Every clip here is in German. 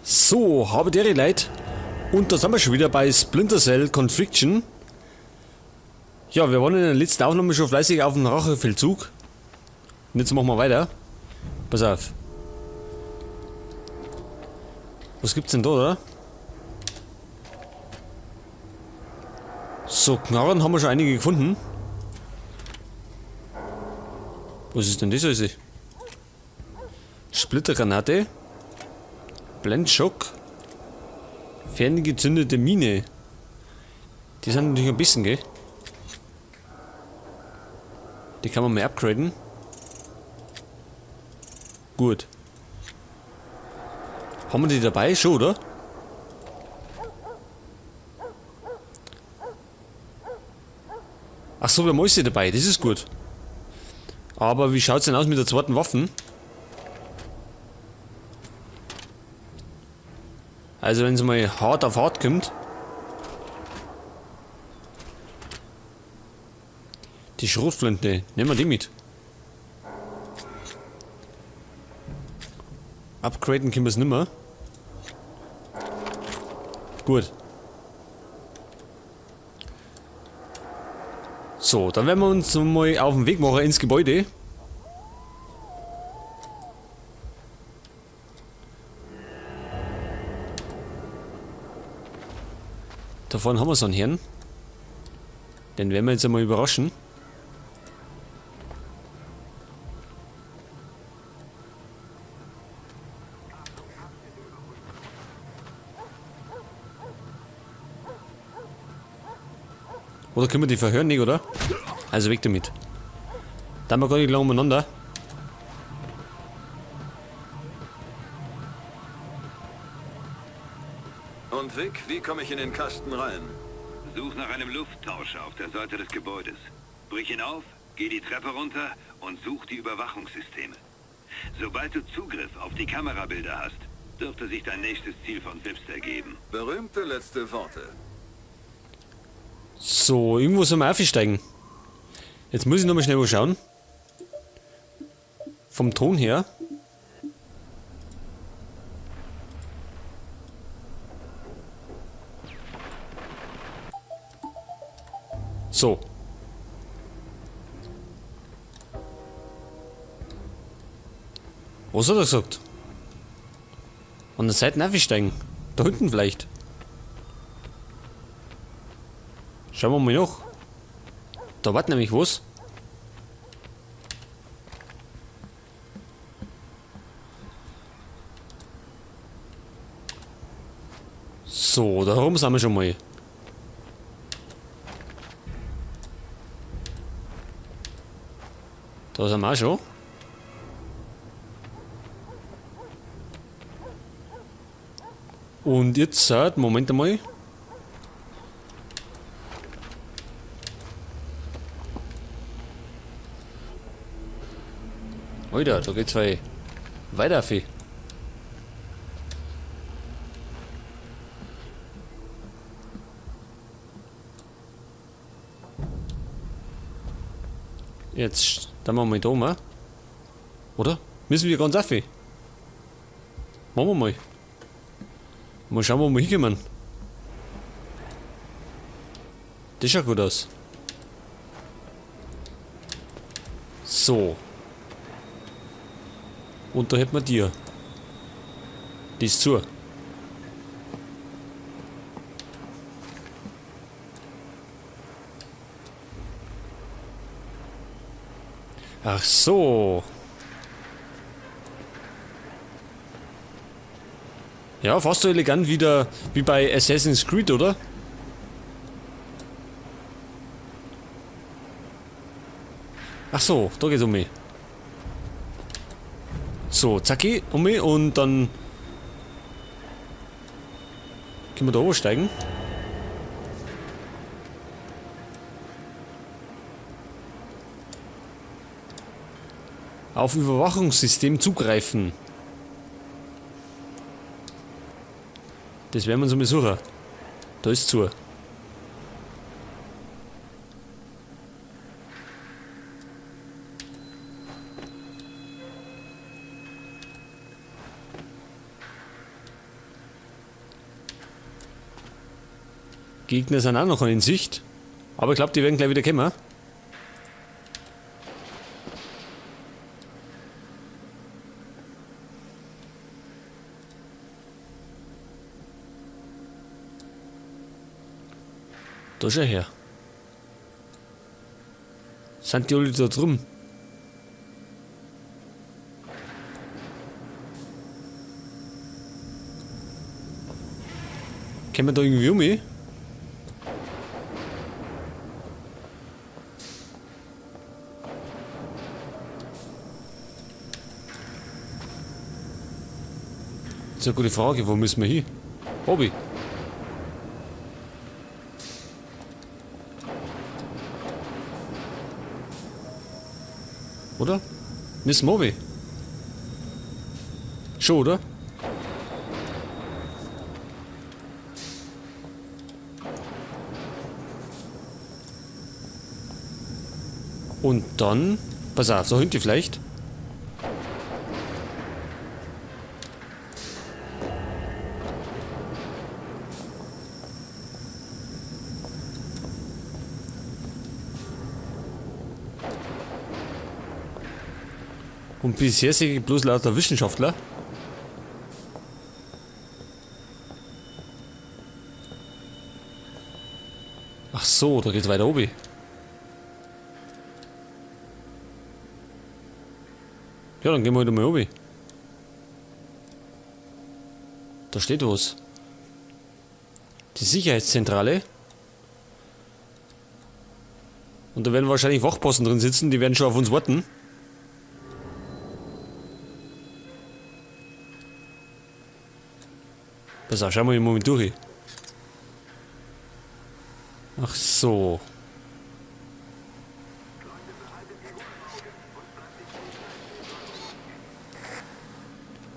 So, habe die Leute. Und da sind wir schon wieder bei Splinter Cell Conviction. Ja, wir waren in der letzten Aufnahme schon fleißig auf dem Rachefeldzug. Und jetzt machen wir weiter. Pass auf. Was gibt's denn da, oder? So, Knarren haben wir schon einige gefunden. Was ist denn das alles? Splittergranate. Blendschock. Ferngezündete Mine. Die sind natürlich ein bisschen, gell? Die kann man mal upgraden. Gut. Haben wir die dabei? Schon, oder? Ach so, wir haben alles dabei. Das ist gut. Aber wie schaut's denn aus mit der zweiten Waffe? Also wenn es mal hart auf hart kommt. Die Schrotflinte, nehmen wir die mit. Upgraden können wir es nimmer. Gut. So, dann werden wir uns mal auf den Weg machen ins Gebäude. Da vorne haben wir so einen Herrn. Den werden wir jetzt einmal überraschen. Oder können wir die verhören nicht, oder? Also weg damit. Da haben wir gar nicht lange umeinander. Und Vic, wie komme ich in den Kasten rein? Such nach einem Lufttauscher auf der Seite des Gebäudes. Brich ihn auf, geh die Treppe runter und such die Überwachungssysteme. Sobald du Zugriff auf die Kamerabilder hast, dürfte sich dein nächstes Ziel von Phipps ergeben. Berühmte letzte Worte. So, irgendwo sollen wir aufsteigen. Jetzt muss ich nochmal schnell was schauen. Vom Ton her. So. Was hat er gesagt? An der Seite aufsteigen. Da hinten vielleicht. Schauen wir mal nach. Da wartet nämlich was. So, da oben sind wir schon mal. Da sind wir auch schon. Und jetzt, Moment einmal. Alter, da geht's weiter, Vieh. Jetzt, dann machen wir da mal. Oder? Müssen wir ganz auf? Machen wir mal. Mal schauen, wo wir hinkommen. Das schaut gut aus. So. Und da hätten wir die. Die ist zu. Ach so. Ja, fast so elegant wie bei Assassin's Creed, oder? Ach so, da geht's um mich. So, zacki, um mich und dann können wir da hochsteigen. Auf Überwachungssystem zugreifen. Das werden wir uns einmal suchen. Da ist zu. Gegner sind auch noch in Sicht. Aber ich glaube, die werden gleich wieder kommen. Da ist er her. Sind die alle da drum? Können wir da irgendwie um? Das ist eine gute Frage, wo müssen wir hin? Obi. Oder? Müssen wir obi? Schon, oder? Und dann... Pass auf, so hinten vielleicht. Und bisher sehe ich bloß lauter Wissenschaftler. Ach so, da geht's weiter oben. Ja, dann gehen wir halt mal oben. Da steht was. Die Sicherheitszentrale. Und da werden wahrscheinlich Wachposten drin sitzen, die werden schon auf uns warten. Pass auf, schauen wir mal durch. Ach so.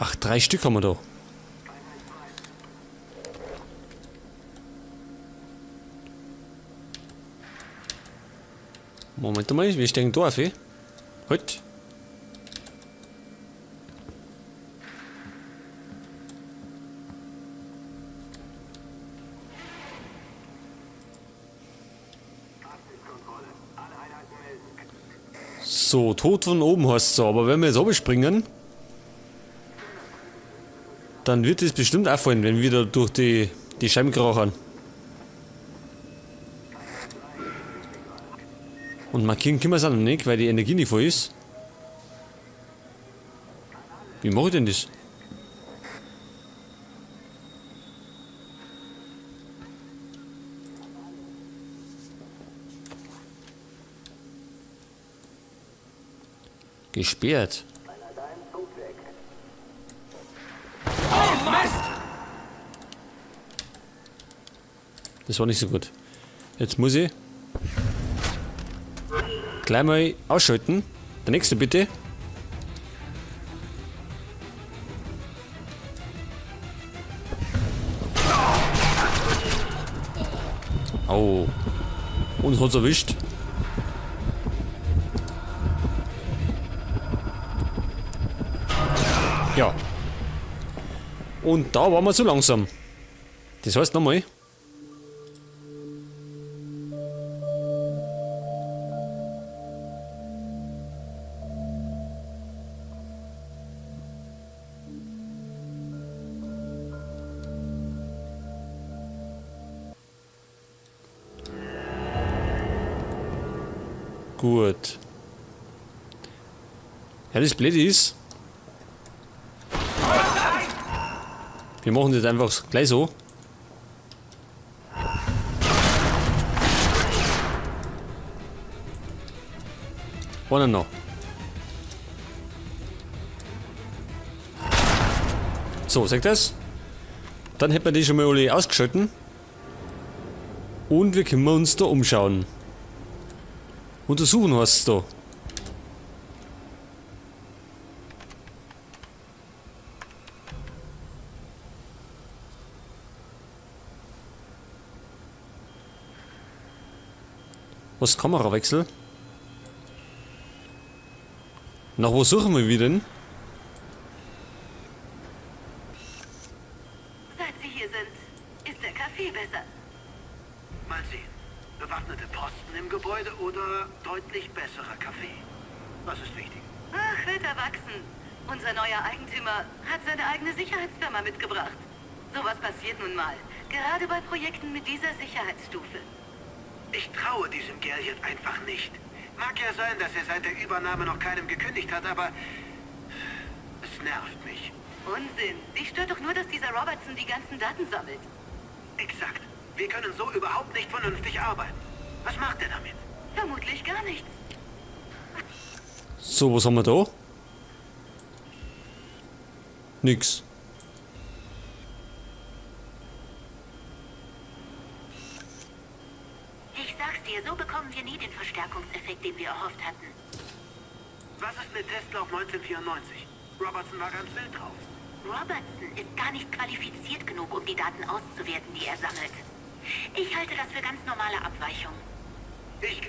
Ach, 3 Stück haben wir da. Moment mal, wir stehen da auf. Halt. So, tot von oben heißt es so, aber wenn wir jetzt oben springen, dann wird es bestimmt auffallen, wenn wir da durch die Scheiben krachern. Und markieren können wir es auch noch nicht, weil die Energie nicht voll ist. Wie mache ich denn das? Gesperrt. Das war nicht so gut. Jetzt muss ich gleich mal ausschalten. Der nächste bitte. Au. Uns hat's erwischt. Ja. Und da waren wir zu langsam. Das heißt nochmal. Gut. Ja, das Blöde ist, wir machen das einfach gleich so. Einer noch. So, seht ihr das? Dann hätten wir die schon mal alle ausgeschalten. Und wir können uns da umschauen. Untersuchen heißt es da. Was Kamerawechsel? Nach wo suchen wir denn? Seit Sie hier sind, ist der Kaffee besser. Mal sehen. Bewaffnete Posten im Gebäude oder deutlich besserer Kaffee? Was ist wichtig? Ach, wird erwachsen. Unser neuer Eigentümer hat seine eigene Sicherheitsfirma mitgebracht. Sowas passiert nun mal. Gerade bei Projekten mit dieser Sicherheitsstufe. Ich traue diesem Gerliet einfach nicht. Mag ja sein, dass er seit der Übernahme noch keinem gekündigt hat, aber es nervt mich. Unsinn. Dich stört doch nur, dass dieser Robertson die ganzen Daten sammelt. Exakt. Wir können so überhaupt nicht vernünftig arbeiten. Was macht er damit? Vermutlich gar nichts. So, was haben wir da? Nix. Ich sag's dir, so bekommen wir nie den Verstärkungseffekt, den wir erhofft hatten. Was ist mit Testlauf 1994? Robertson war ganz wild drauf. Robertson ist gar nicht qualifiziert genug, um die Daten auszuwerten, die er sammelt. Ich halte das für ganz normale Abweichung. Ich...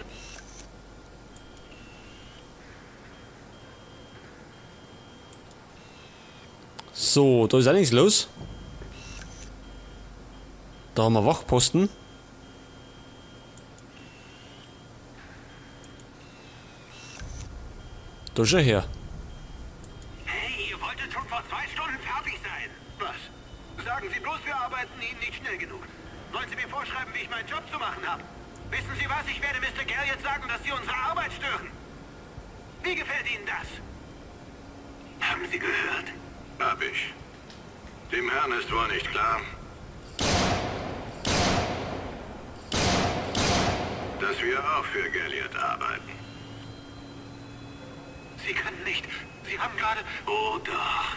So, da ist auch nichts los. Da haben wir Wachposten. Da ist er her. Hey, ihr wolltet schon vor 2 Stunden fertig sein. Was? Sagen Sie bloß, wir arbeiten Ihnen nicht schnell genug. Wollen Sie mir vorschreiben, wie ich meinen Job zu machen habe? Wissen Sie was? Ich werde Mr. Gerliet sagen, dass Sie unsere Arbeit stören. Wie gefällt Ihnen das? Haben Sie gehört? Hab ich. Dem Herrn ist wohl nicht klar, dass wir auch für Gerliet arbeiten. Sie können nicht. Sie haben gerade... Oh doch.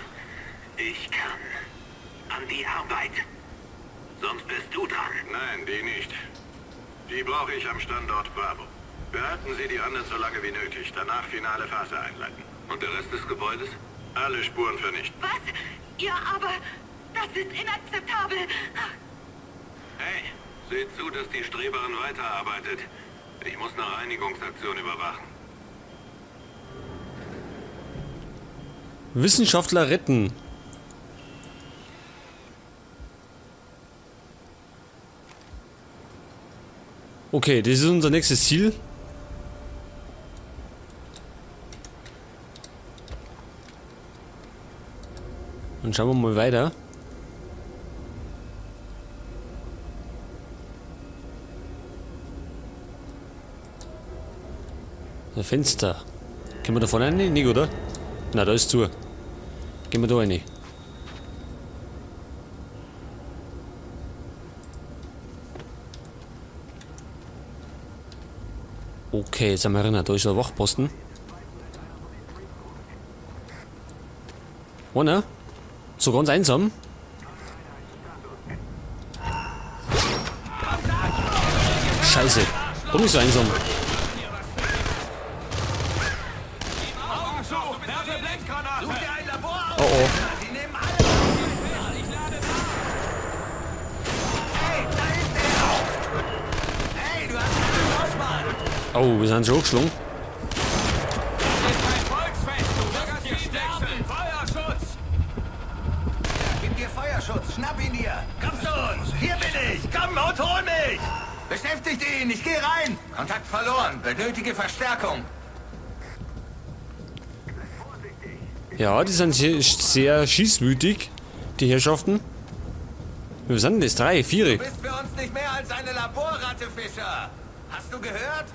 Ich kann. An die Arbeit. Sonst bist du dran. Nein, die nicht. Die brauche ich am Standort Bravo. Behalten Sie die anderen so lange wie nötig, danach finale Phase einleiten. Und der Rest des Gebäudes? Alle Spuren vernichten. Was? Ja, aber das ist inakzeptabel. Hey, seht zu, dass die Streberin weiterarbeitet. Ich muss eine Reinigungsaktion überwachen. Wissenschaftler retten. Okay, das ist unser nächstes Ziel. Dann schauen wir mal weiter. Ein Fenster. Können wir da vorne rein? Nicht, oder? Na, da ist zu. Gehen wir da rein. Okay, jetzt haben wir erinnert, da ist ein Wachposten. Oh ne? So ganz einsam. Scheiße. Warum nicht so einsam? Oh oh. Oh, wir sind schon hochgeschlungen. Gib dir Feuerschutz. Schnapp ihn dir. Komm schon. Hier bin ich. Komm und hol mich. Beschäftigt ihn. Ich gehe rein. Kontakt verloren. Benötige Verstärkung. Ja, die sind sehr schießwütig, die Herrschaften. Wir sind denn das? 3, 4. Du bist für uns nicht mehr als eine Laborratte, Fischer. Hast du gehört?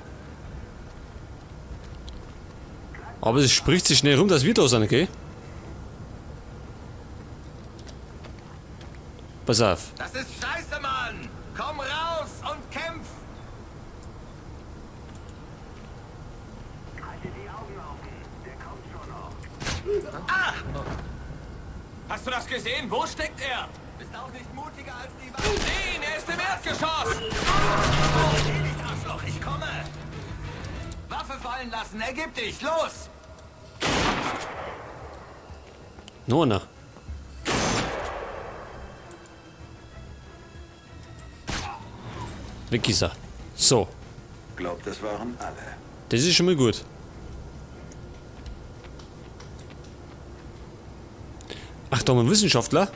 Aber es spricht sich schnell rum, dass wir da sind, okay? Pass auf. Das ist scheiße, Mann. Komm raus und kämpf. Halte die Augen offen. Der kommt schon noch. Ah! Hast du das gesehen? Wo steckt er? Bist auch nicht mutiger als die Den, er ist im Erdgeschoss! Geh nicht, Arschloch. Ich komme. Waffe fallen lassen. Ergib dich. Los. Nur einer. Weg ist er. So, Glaubt, das waren alle. das ist schon mal gut. Ach, da haben wir einen Wissenschaftler.